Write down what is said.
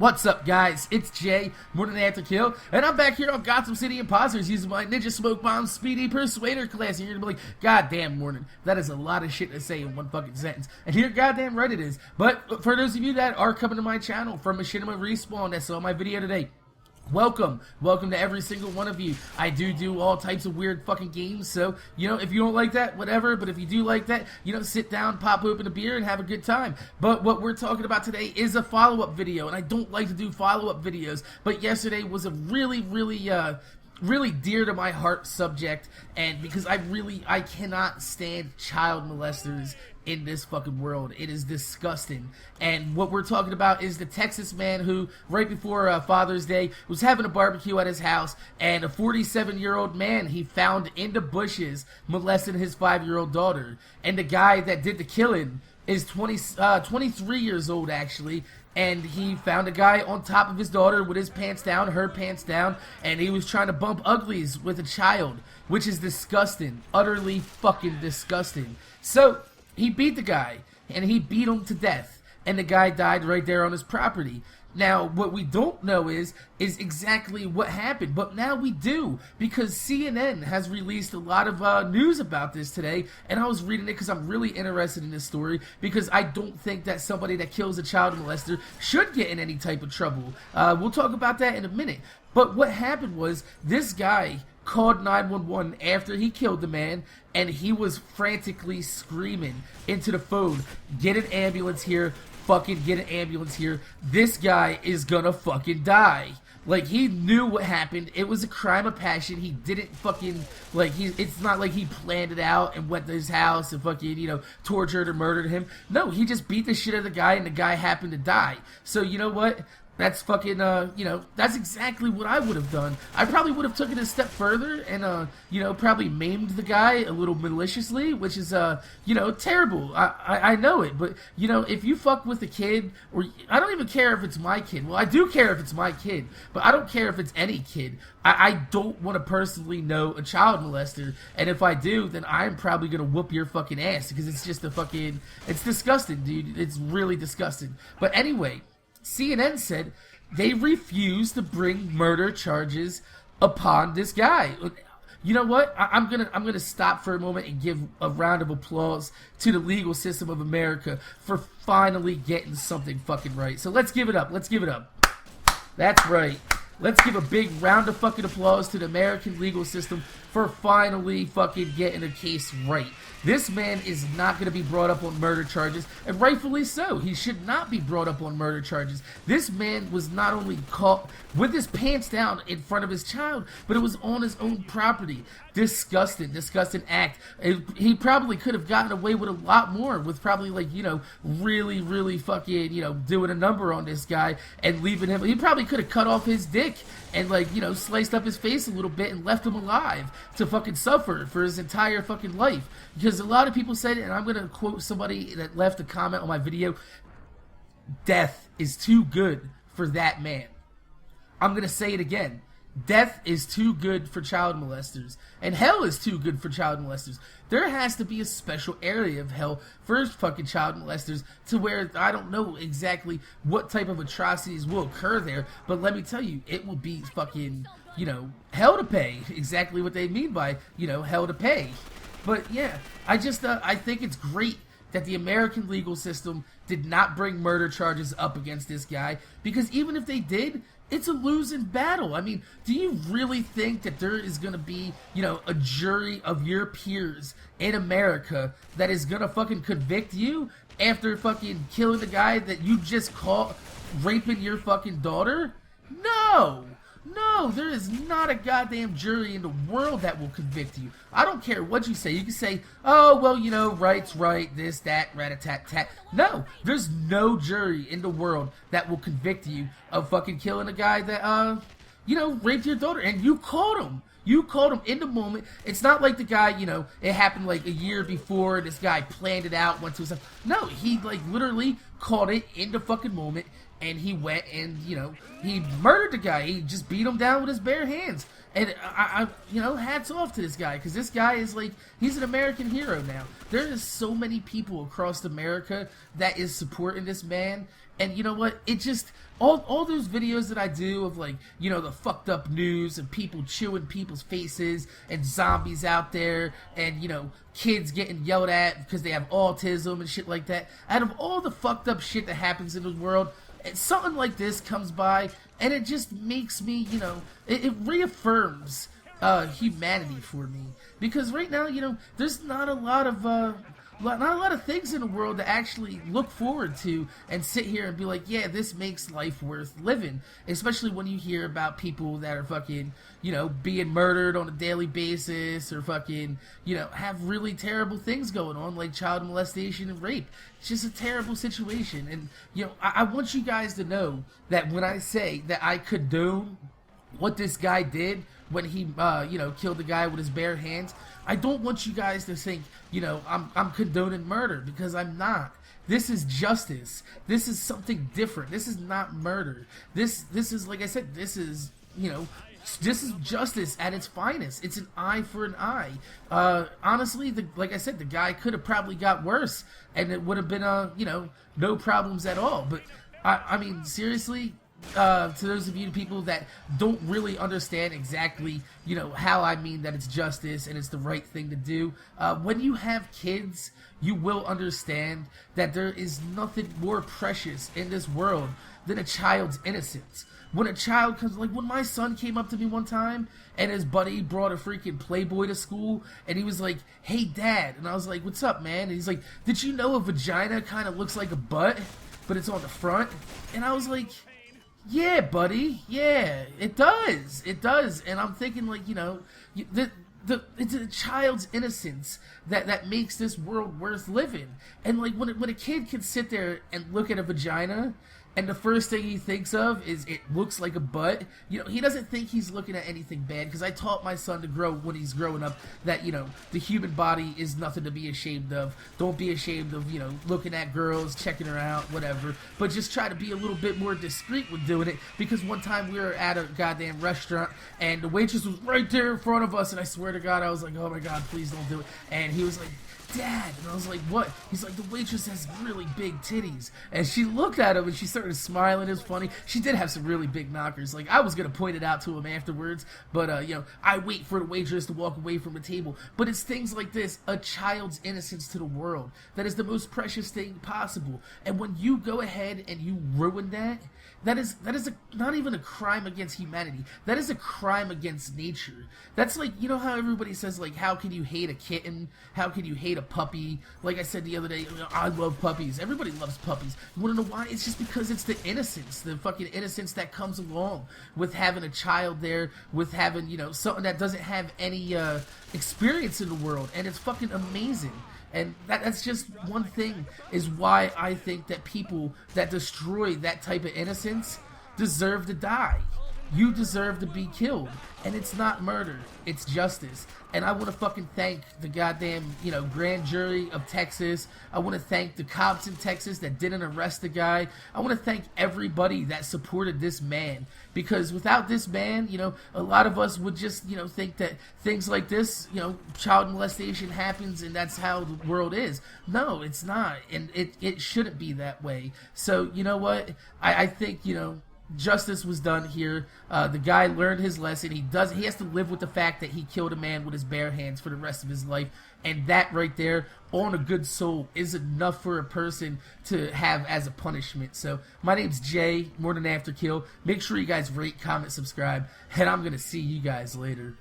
What's up, guys? It's Jay, Morning After Kill, and I'm back here on Gotham City Impostors using my Ninja Smoke Bomb Speedy Persuader class. And you're gonna be like, goddamn, Morning, that is a lot of shit to say in one fucking sentence. And you're goddamn right it is. But for those of you that are coming to my channel from Machinima Respawn that saw my video today, welcome to every single one of you. I do all types of weird fucking games, so, you know, if you don't like that, whatever, but if you do like that, you know, sit down, pop open a beer, and have a good time. But what we're talking about today is a follow-up video, and I don't like to do follow-up videos, but yesterday was a really dear to my heart subject, and because I cannot stand child molesters in this fucking world. It is disgusting. And what we're talking about is the Texas man who, right before Father's Day, was having a barbecue at his house, and a 47-year-old man he found in the bushes molesting his 5-year-old daughter. And the guy that did the killing is 23 years old, actually, and he found a guy on top of his daughter with his pants down, her pants down, and he was trying to bump uglies with a child, which is disgusting, utterly fucking disgusting. So he beat the guy, and he beat him to death, and the guy died right there on his property. Now, what we don't know is exactly what happened, but now we do, because CNN has released a lot of news about this today, and I was reading it because I'm really interested in this story, because I don't think that somebody that kills a child molester should get in any type of trouble. We'll talk about that in a minute. But what happened was, this guy called 911 after he killed the man, and he was frantically screaming into the phone, "Get an ambulance here, fucking get an ambulance here, this guy is gonna fucking die." Like, he knew what happened. It was a crime of passion. He didn't fucking, like, it's not like he planned it out and went to his house and fucking, you know, tortured or murdered him. No, he just beat the shit out of the guy, and the guy happened to die. So, you know what? That's fucking, you know, that's exactly what I would have done. I probably would have taken it a step further and, you know, probably maimed the guy a little maliciously, which is, you know, terrible. I know it, but, you know, if you fuck with a kid, or, I don't even care if it's my kid. Well, I do care if it's my kid, but I don't care if it's any kid. I don't want to personally know a child molester, and if I do, then I'm probably gonna whoop your fucking ass, because it's just a fucking, it's disgusting, dude. It's really disgusting. But anyway, CNN said they refused to bring murder charges upon this guy. You know what? I'm gonna stop for a moment and give a round of applause to the legal system of America for finally getting something fucking right. So let's give it up. Let's give it up. That's right. Let's give a big round of fucking applause to the American legal system for finally fucking getting a case right. This man is not going to be brought up on murder charges, and rightfully so. He should not be brought up on murder charges. This man was not only caught with his pants down in front of his child, but it was on his own property. Disgusting act. He probably could have gotten away with a lot more, with probably, like, you know, really fucking, you know, doing a number on this guy and leaving him. He probably could have cut off his dick and, like, you know, sliced up his face a little bit and left him alive to fucking suffer for his entire fucking life. Because a lot of people said, and I'm going to quote somebody that left a comment on my video, death is too good for that man. I'm going to say it again. Death is too good for child molesters, and hell is too good for child molesters. There has to be a special area of hell for fucking child molesters, to where I don't know exactly what type of atrocities will occur there, but let me tell you, it will be fucking, you know, hell to pay. Exactly what they mean by, you know, hell to pay. But yeah, I think it's great that the American legal system did not bring murder charges up against this guy, because even if they did, it's a losing battle. I mean, do you really think that there is going to be, you know, a jury of your peers in America that is going to fucking convict you after fucking killing the guy that you just caught raping your fucking daughter? No! No, there is not a goddamn jury in the world that will convict you. I don't care what you say. You can say, oh, well, you know, right's right, this, that, rat-a-tat-tat. No, there's no jury in the world that will convict you of fucking killing a guy that, you know, raped your daughter. And you caught him. You caught him in the moment. It's not like the guy, you know, it happened like a year before, this guy planned it out, went to his... No, he, like, literally caught it in the fucking moment, and he went and, he murdered the guy. He just beat him down with his bare hands. And I hats off to this guy, because this guy is like, he's an American hero now. There is so many people across America that is supporting this man. And you know what? It just, all those videos that I do of like, the fucked up news and people chewing people's faces and zombies out there and, kids getting yelled at because they have autism and shit like that. Out of all the fucked up shit that happens in the world, something like this comes by and it just makes me, it reaffirms humanity for me. Because right now, there's not a lot of things in the world to actually look forward to and sit here and be like, yeah, this makes life worth living. Especially when you hear about people that are fucking, being murdered on a daily basis, or fucking, have really terrible things going on, like child molestation and rape. It's just a terrible situation. And, I want you guys to know that when I say that I condone what this guy did when he, killed the guy with his bare hands, I don't want you guys to think, I'm condoning murder, because I'm not. This is justice. This is something different. This is not murder. This is, like I said, this is justice at its finest. It's an eye for an eye. Honestly, like I said, the guy could have probably got worse, and it would have been, no problems at all. But, I mean, seriously, to those of you people that don't really understand exactly, how I mean that it's justice and it's the right thing to do, when you have kids, you will understand that there is nothing more precious in this world than a child's innocence. When a child comes, like when my son came up to me one time and his buddy brought a freaking Playboy to school and he was like, "Hey Dad," and I was like, "What's up, man?" And he's like, "Did you know a vagina kind of looks like a butt, but it's on the front?" And I was like, "Yeah, buddy, yeah, it does, and I'm thinking, like, it's a child's innocence that makes this world worth living. And like when a kid can sit there and look at a vagina, and the first thing he thinks of is it looks like a butt, he doesn't think he's looking at anything bad, because I taught my son to grow when he's growing up that, the human body is nothing to be ashamed of. Don't be ashamed of, looking at girls, checking her out, whatever, but just try to be a little bit more discreet with doing it. Because one time we were at a goddamn restaurant and the waitress was right there in front of us, and I swear to God, I was like, "Oh my God, please don't do it." And he was like, "Dad," and I was like, "What?" He's like, "The waitress has really big titties." And she looked at him and she started smiling. It was funny. She did have some really big knockers. Like, I was gonna point it out to him afterwards, but I wait for the waitress to walk away from the table. But it's things like this, a child's innocence to the world, that is the most precious thing possible. And when you go ahead and you ruin that, that is not even a crime against humanity. That is a crime against nature. That's like, how everybody says, like, how can you hate a kitten? How can you hate a puppy? Like I said the other day, I love puppies. Everybody loves puppies. You want to know why? It's just because it's the innocence, the fucking innocence that comes along with having a child there, with having, something that doesn't have any experience in the world, and it's fucking amazing. And that's just one thing, is why I think that people that destroy that type of innocence deserve to die. You deserve to be killed. And it's not murder, it's justice. And I want to fucking thank the goddamn, grand jury of Texas. I want to thank the cops in Texas that didn't arrest the guy. I want to thank everybody that supported this man. Because without this man, a lot of us would just, think that things like this, child molestation happens and that's how the world is. No, it's not. And it shouldn't be that way. So, you know what? I think, justice was done here. The guy learned his lesson. He has to live with the fact that he killed a man with his bare hands for the rest of his life. And that right there, on a good soul, is enough for a person to have as a punishment. So, my name's Jay, More Than After Kill. Make sure you guys rate, comment, subscribe, and I'm going to see you guys later.